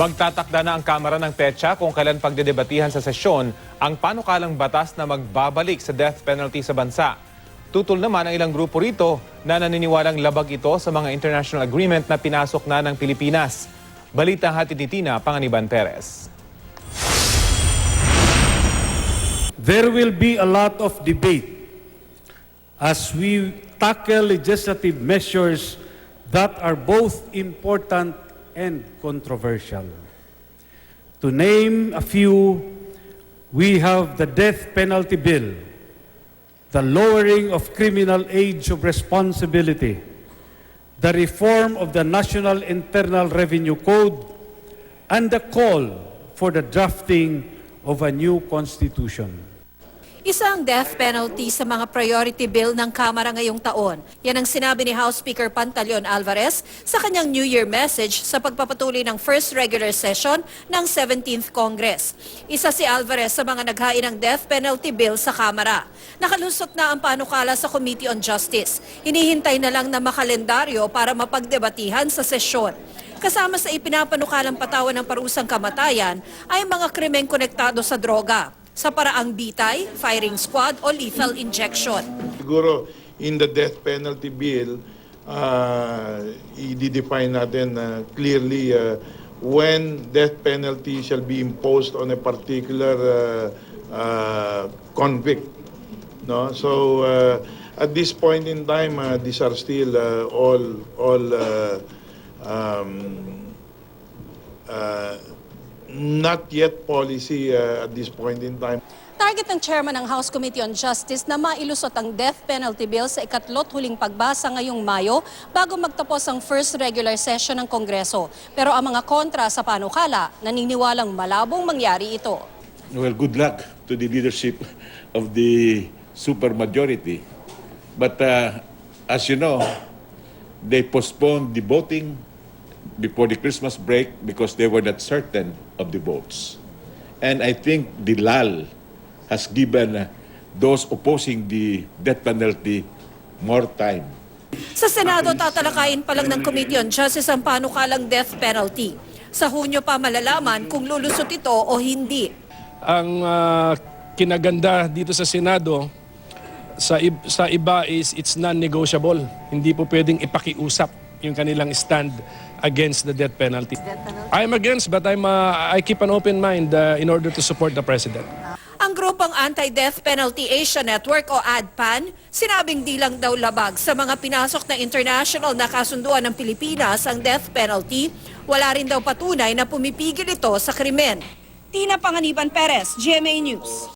Magtatakda na ang Kamara ng petsa kung kailan pagdedebatihan sa sesyon ang panukalang batas na magbabalik sa death penalty sa bansa. Tutol naman ang ilang grupo rito na naniniwalang labag ito sa mga international agreement na pinasok na ng Pilipinas. Balita hatid ni Tina Panganiban Perez. There will be a lot of debate as we tackle legislative measures that are both important and controversial. To name a few, we have the death penalty bill, the lowering of criminal age of responsibility, the reform of the National Internal Revenue Code, and the call for the drafting of a new constitution. Isa ang death penalty sa mga priority bill ng Kamara ngayong taon. Yan ang sinabi ni House Speaker Pantaleon Alvarez sa kanyang New Year message sa pagpapatuloy ng first regular session ng 17th Congress. Isa si Alvarez sa mga naghain ng death penalty bill sa Kamara. Nakalusot na ang panukala sa Committee on Justice. Hinihintay na lang na makalendaryo para mapagdebatihan sa sesyon. Kasama sa ipinapanukalang patawan ng parusang kamatayan ay mga krimeng konektado sa droga, sa paraang bitay, firing squad o lethal injection. Siguro in the death penalty bill, i-define natin clearly when death penalty shall be imposed on a particular convict. No? So at this point in time, these are still all not yet policy at this point in time. Target ng chairman ng House Committee on Justice na mailusot ang death penalty bill sa ikatlot huling pagbasa ngayong Mayo bago magtapos ang first regular session ng Kongreso. Pero ang mga kontra sa panukala, naniniwalang malabong mangyari ito. Well, good luck to the leadership of the supermajority. But as you know, they postponed the voting before the Christmas break because they were not certain of the votes. And I think the lull has given those opposing the death penalty more time. Sa Senado, tatalakayin pa lang ng Committee on Justice ang panukalang death penalty. Sa Hunyo pa malalaman kung lulusot ito o hindi. Ang kinaganda dito sa Senado, sa iba is it's non-negotiable. Hindi po pwedeng ipakiusap yung kanilang stand against the death penalty. I'm against, but I keep an open mind in order to support the President. Ang grupong Anti-Death Penalty Asia Network o ADPAN, sinabing di lang daw labag sa mga pinasok na international na kasunduan ng Pilipinas ang death penalty, wala rin daw patunay na pumipigil ito sa krimen. Tina Panganiban Perez, GMA News.